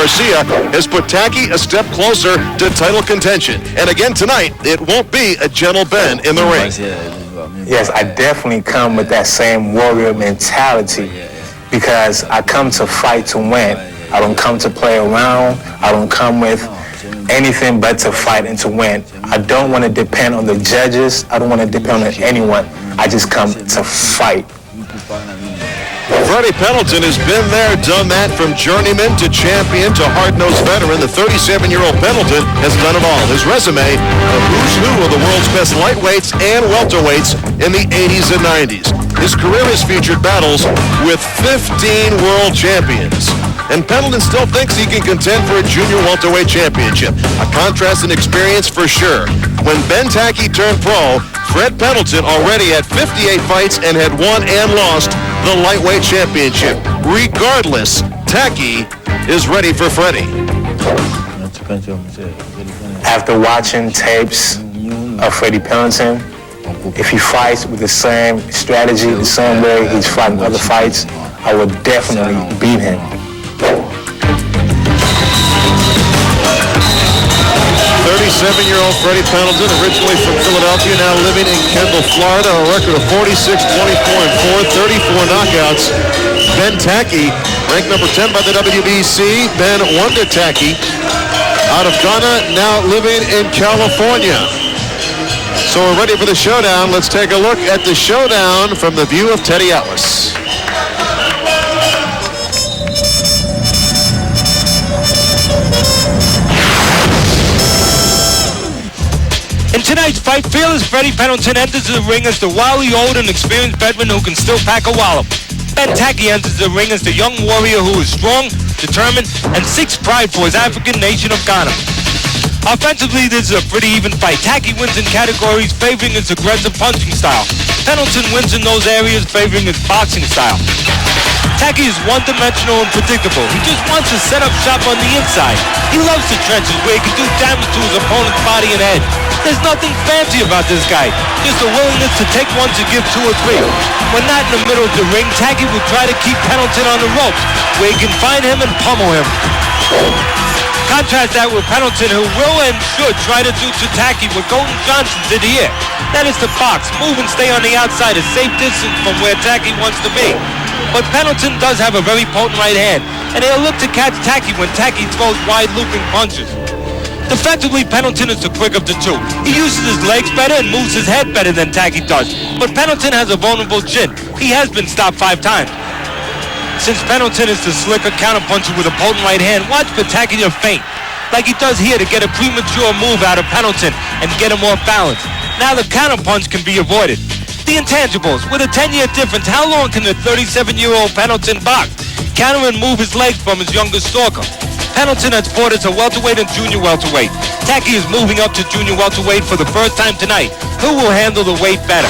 Garcia has put Tackie a step closer to title contention. And again tonight, it won't be a gentle bend in the ring. Yes, I definitely come with that same warrior mentality because I come to fight to win. I don't come to play around. I don't come with anything but to fight and to win. I don't want to depend on the judges. I don't want to depend on anyone. I just come to fight. Freddie Pendelton has been there, done that, from journeyman to champion to hard-nosed veteran. The 37-year-old Pendelton has done it all. His resume, a who's who of the world's best lightweights and welterweights in the 80s and 90s. His career has featured battles with 15 world champions. And Pendelton still thinks he can contend for a junior welterweight championship. A contrast in experience for sure. When Ben Tackie turned pro, Fred Pendelton already had 58 fights and had won and lost the lightweight championship. Regardless, Tackie is ready for Freddie. After watching tapes of Freddie Pendelton, if he fights with the same strategy, the same way he's fighting other fights, I would definitely beat him. 37-year-old Freddie Pendelton, originally from Philadelphia, now living in Kendall, Florida. A record of 46, 24-4, 34 knockouts. Ben Tackie, ranked number 10 by the WBC. Ben won to Tackie out of Ghana, now living in California. So we're ready for the showdown. Let's take a look at the showdown from the view of Teddy Atlas. In tonight's fight, fearless Freddie Pendelton enters the ring as the wildly old and experienced veteran who can still pack a wallop. Ben Tackie enters the ring as the young warrior who is strong, determined, and seeks pride for his African nation of Ghana. Offensively, this is a pretty even fight. Tackie wins in categories favoring his aggressive punching style. Pendleton wins in those areas favoring his boxing style. Tackie is one-dimensional and predictable. He just wants to set up shop on the inside. He loves the trenches where he can do damage to his opponent's body and head. There's nothing fancy about this guy, just a willingness to take one to give two or three. When not in the middle of the ring, Tackie will try to keep Pendleton on the ropes, where he can find him and pummel him. Contrast that with Pendleton, who will and should try to do to Tackie what Golden Johnson did here. That is to box, move and stay on the outside, a safe distance from where Tackie wants to be. But Pendleton does have a very potent right hand, and he'll look to catch Tackie when Tackie throws wide looping punches. Defensively, Pendleton is the quick of the two. He uses his legs better and moves his head better than Tackie does. But Pendleton has a vulnerable chin. He has been stopped 5 times. Since Pendleton is the slicker counterpuncher with a potent right hand, watch for Tackie to feint, like he does here, to get a premature move out of Pendleton and get him off balance. Now the counterpunch can be avoided. The intangibles. With a 10-year difference, how long can the 37-year-old Pendleton box, counter and move his legs from his younger stalker? Pendleton has fought as a welterweight and junior welterweight. Tackie is moving up to junior welterweight for the first time tonight. Who will handle the weight better?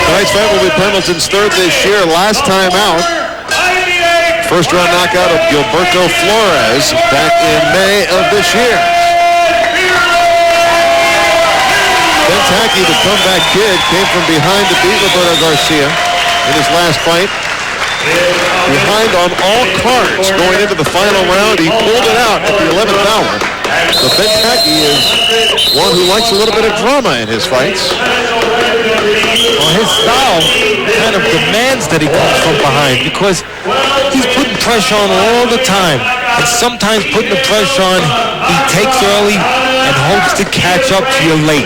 Tonight's fight will be Pendleton's third this year, last time out. First round knockout of Gilberto Flores back in May of this year. Ben Tackie, the comeback kid, came from behind to beat Roberto Garcia in his last fight. Behind on all cards going into the final round. He pulled it out at the 11th hour. So Ben Tackie is one who likes a little bit of drama in his fights. Well, his style kind of demands that he comes from behind, because he's putting pressure on all the time. And sometimes putting the pressure on, he takes early and hopes to catch up to you late.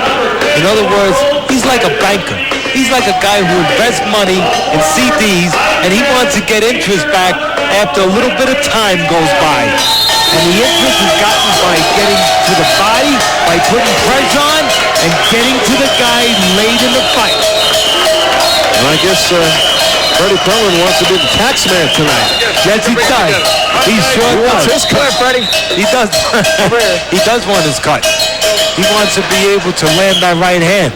In other words, he's like a banker. He's like a guy who invests money in CDs, and he wants to get interest back after a little bit of time goes by. And the interest is gotten by getting to the body, by putting pressure on, and getting to the guy late in the fight. And I guess Freddie Pendelton wants to be the tax man tonight. Yes, he does. He sure does. His cut. Freddie. He does. He does want his cut. He wants to be able to land that right hand.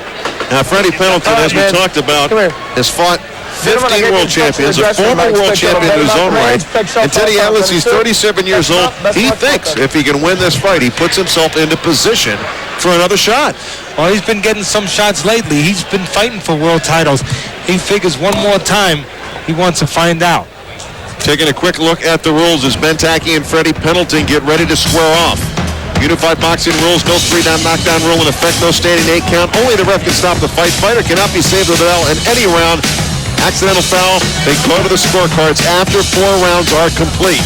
Now, Freddie Pendelton, as we talked about, has fought 15 world champions, a former world champion in his own right. And Teddy Atlas, he's 37 years old. He thinks if he can win this fight, he puts himself into position for another shot. Well, he's been getting some shots lately. He's been fighting for world titles. He figures one more time he wants to find out. Taking a quick look at the rules as Ben Tackie and Freddie Pendelton get ready to square off. Unified boxing rules, no 3-down knockdown rule in effect, no standing 8 count. Only the ref can stop the fight. Fighter cannot be saved with a bell in any round. Accidental foul, they go to the scorecards after 4 rounds are complete.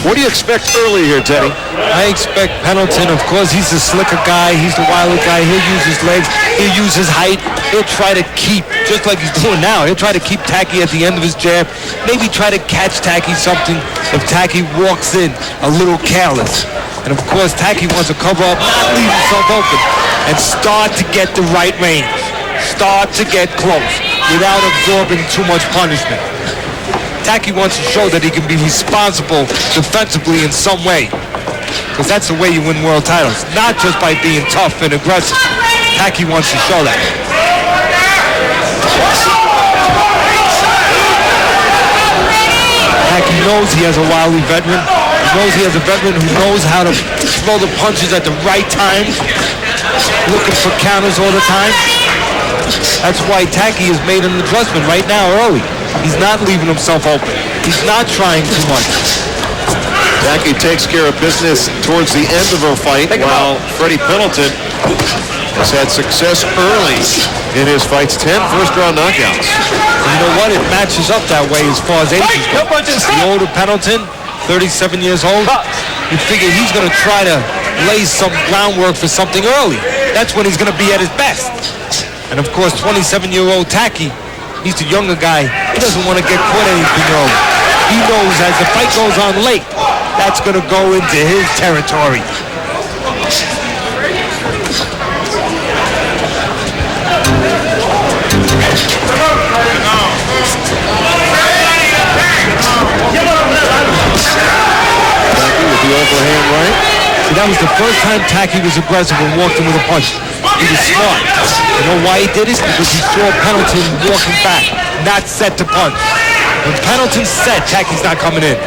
What do you expect early here, Teddy? I expect Pendelton, of course, he's the slicker guy. He's the wilder guy. He'll use his legs. He'll use his height. He'll try to keep, just like he's doing now, he'll try to keep Tackie at the end of his jab. Maybe try to catch Tackie something if Tackie walks in a little careless. And, of course, Tackie wants to cover up, not leave himself open, and start to get the right range. Start to get close without absorbing too much punishment. Tackie wants to show that he can be responsible defensively in some way. Because that's the way you win world titles. Not just by being tough and aggressive. Tackie wants to show that. Tackie knows he has a wily veteran. He knows he has a veteran who knows how to throw the punches at the right time. Looking for counters all the time. That's why Tackie has made an adjustment right now early. He's not leaving himself open. He's not trying too much. Tackie takes care of business towards the end of her fight, while Freddie Pendelton has had success early in his fights. 10 first-round knockouts. And you know what? It matches up that way as far as ages go. The older Pendelton, 37 years old, you figure he's going to try to lay some groundwork for something early. That's when he's going to be at his best. And, of course, 27-year-old Tackie, he's the younger guy. He doesn't want to get caught anything early. He knows as the fight goes on late, that's going to go into his territory. Tackie with the overhand right. See, that was the first time Tackie was aggressive and walked in with a punch. He was smart. You know why he did it? Because he saw Pendelton walking back, not set to punch. When Pendelton's set, Tackie's not coming in.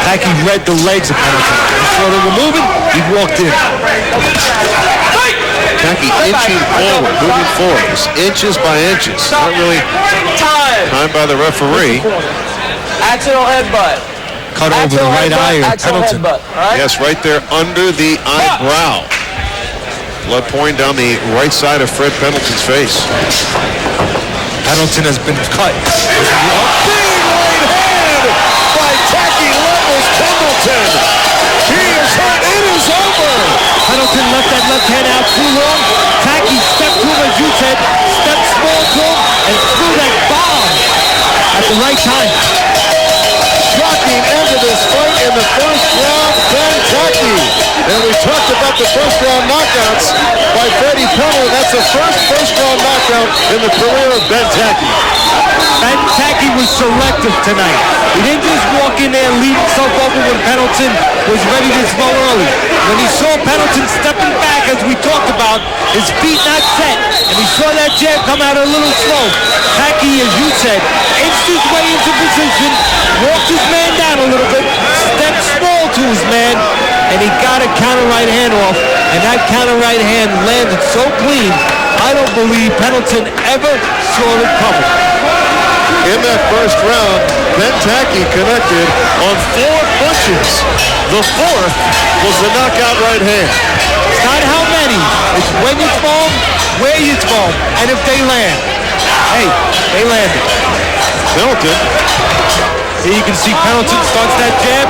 Tackie read the legs of Pendelton. He saw they were moving, he walked in. Tackie inching forward, moving forward, just inches by inches. Not really timed by the referee. Accidental headbutt. Cut over the right eye of Pendelton. Right? Yes, right there under the eyebrow. Blood pouring down the right side of Fred Pendleton's face. Pendelton has been cut. Big right hand by Tackie levels Pendleton. He is hurt. It is over. Pendleton left that left hand out too long. Tackie stepped to him, as you said, stepped small to him, and threw that bomb at the right time. Shocking end to this fight in the first round, Ben Tackie. And we talked about the first round knockouts by Freddie Pendelton. That's the first round knockout in the career of Ben Tackie. Ben Tackie was selective tonight. He didn't just walk in there and leave himself open when Pendelton was ready to throw early. When he saw Pendelton stepping back, as we talked about, his feet not set, and he saw that jab come out a little slow, Tackie, as you said, inched his way into position, walked his man down a little bit, stepped small to his man, and he got a counter right hand off, and that counter right hand landed so clean, I don't believe Pendelton ever saw it coming. In that first round, Ben Tackie connected on 4 punches. The 4th was the knockout right hand. It's not how many, it's when you throw them, where you throw them, and if they land. Hey, they landed. Pendleton. Here you can see Pendleton starts that jab,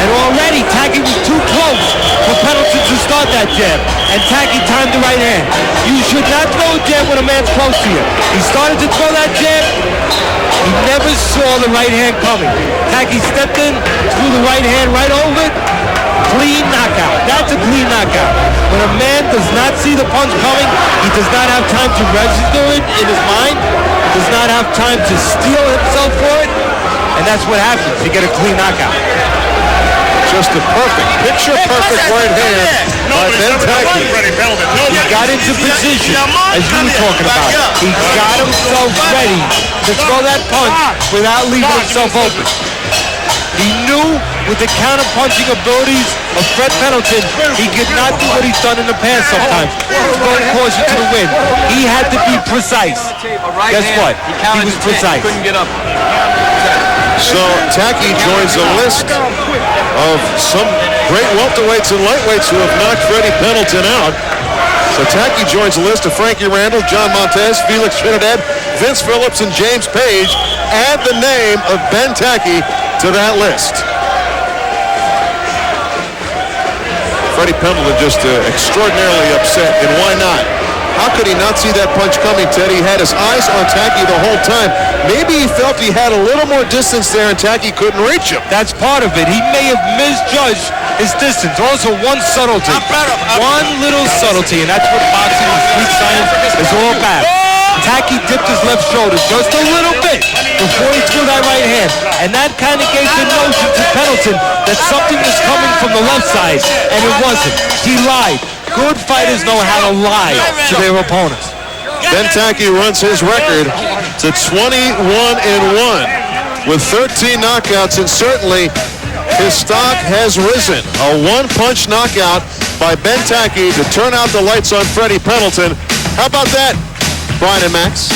and already Tackie was too close for Pendleton to start that jab, and Tackie timed the right hand. You should not throw a jab when a man's close to you. He started to throw that jab, he never saw the right hand coming. Tackie stepped in, threw the right hand right over it, clean knockout. That's a clean knockout. When a man does not see the punch coming, he does not have time to register it in his mind, he does not have time to steel himself for it, and that's what happens. You get a clean knockout. Just a picture-perfect right hand by Ben Tackie. He got into position, as you were talking about. He got himself ready to throw that punch without leaving himself open. He knew with the counter-punching abilities of Fred Pendleton, he could not do what he's done in the past sometimes. Going closer to the win. He had to be precise. Guess what? He was precise. Couldn't get up. So Tackie joins a list of some great welterweights and lightweights who have knocked Freddie Pendleton out. So Tackie joins a list of Frankie Randall, John Montez, Felix Trinidad, Vince Phillips, and James Page. Add the name of Ben Tackie to that list. Freddie Pendleton just extraordinarily upset, and why not? How could he not see that punch coming, Ted? He had his eyes on Tackie the whole time. Maybe he felt he had a little more distance there and Tackie couldn't reach him. That's part of it. He may have misjudged his distance. Also, one subtlety. One little subtlety, and that's what boxing and street science is all about. Tackie dipped his left shoulder just a little bit before he threw that right hand. And that kind of gave the notion to Pendleton that something was coming from the left side, and it wasn't. He lied. Good fighters know how to lie to their opponents. Ben Tackie runs his record to 21-1 with 13 knockouts, and certainly his stock has risen. A one-punch knockout by Ben Tackie to turn out the lights on Freddie Pendleton. How about that, Brian and Max?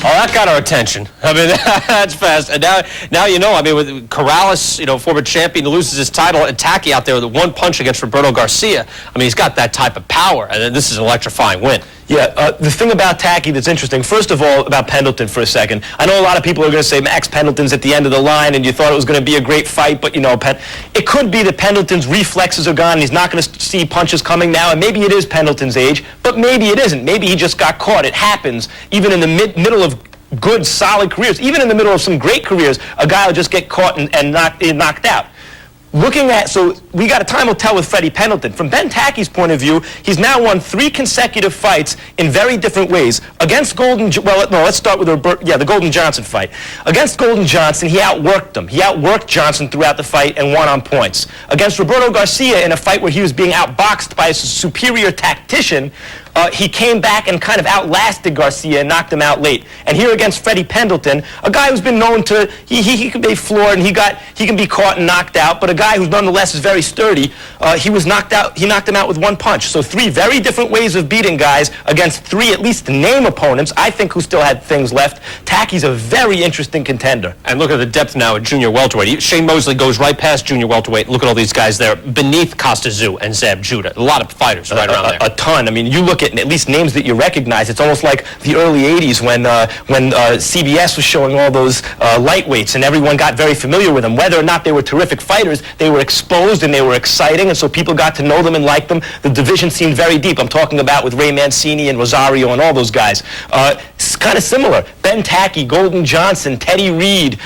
Oh, that got our attention. I mean, that's fast. And now you know, I mean, with Corrales, you know, former champion, loses his title, and Tackie out there with one punch against Roberto Garcia. I mean, he's got that type of power, and this is an electrifying win. Yeah, the thing about Tackie that's interesting, first of all, about Pendleton for a second. I know a lot of people are going to say Max Pendleton's at the end of the line and you thought it was going to be a great fight, but, you know, it could be that Pendleton's reflexes are gone and he's not going to see punches coming now, and maybe it is Pendleton's age, but maybe it isn't. Maybe he just got caught. It happens even in the middle of good, solid careers. Even in the middle of some great careers, a guy will just get caught and knocked out. Looking at, so we got a time will tell with Freddie Pendleton. From Ben Tackie's point of view, he's now won 3 consecutive fights in very different ways. Against let's start with the Golden Johnson fight. Against Golden Johnson, he outworked him. He outworked Johnson throughout the fight and won on points. Against Roberto Garcia in a fight where he was being outboxed by a superior tactician, he came back and kind of outlasted Garcia and knocked him out late. And here against Freddie Pendleton, a guy who's been known to, he can be floored and he can be caught and knocked out, but a guy who nonetheless is very sturdy, he knocked him out with one punch. So 3 very different ways of beating guys against 3 at least name opponents, I think, who still had things left. Tackie's a very interesting contender. And look at the depth now at junior welterweight. Shane Mosley goes right past junior welterweight. Look at all these guys there beneath Costa Tszyu and Zab Judah. A lot of fighters right around there. A ton. I mean, you look at least names that you recognize. It's almost like the early 80s when CBS was showing all those lightweights and everyone got very familiar with them. Whether or not they were terrific fighters, they were exposed and they were exciting, and so people got to know them and like them. The division seemed very deep. I'm talking about with Ray Mancini and Rosario and all those guys. It's kind of similar. Ben Tackie, Golden Johnson, Teddy Reed,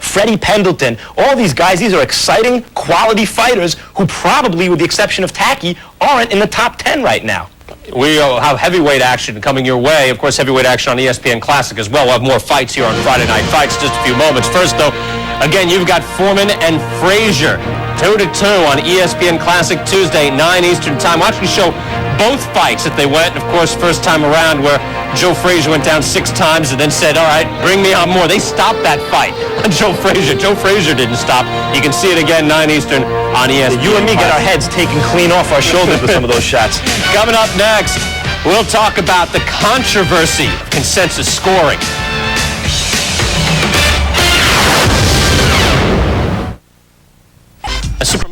Freddie Pendleton, all these guys, these are exciting, quality fighters who probably, with the exception of Tackie, aren't in the top 10 right now. We have heavyweight action coming your way. Of course, heavyweight action on ESPN Classic as well. We'll have more fights here on Friday Night Fights in just a few moments. First, though, again, you've got Foreman and Frazier 2-2 on ESPN Classic Tuesday, 9 Eastern Time. We'll actually show both fights that they went. Of course, first time around where Joe Frazier went down 6 times and then said, all right, bring me on more. They stopped that fight on Joe Frazier. Joe Frazier didn't stop. You can see it again, 9 Eastern on ESPN. You and me get our heads taken clean off our shoulders with some of those shots. Coming up next, we'll talk about the controversy of consensus scoring. A Super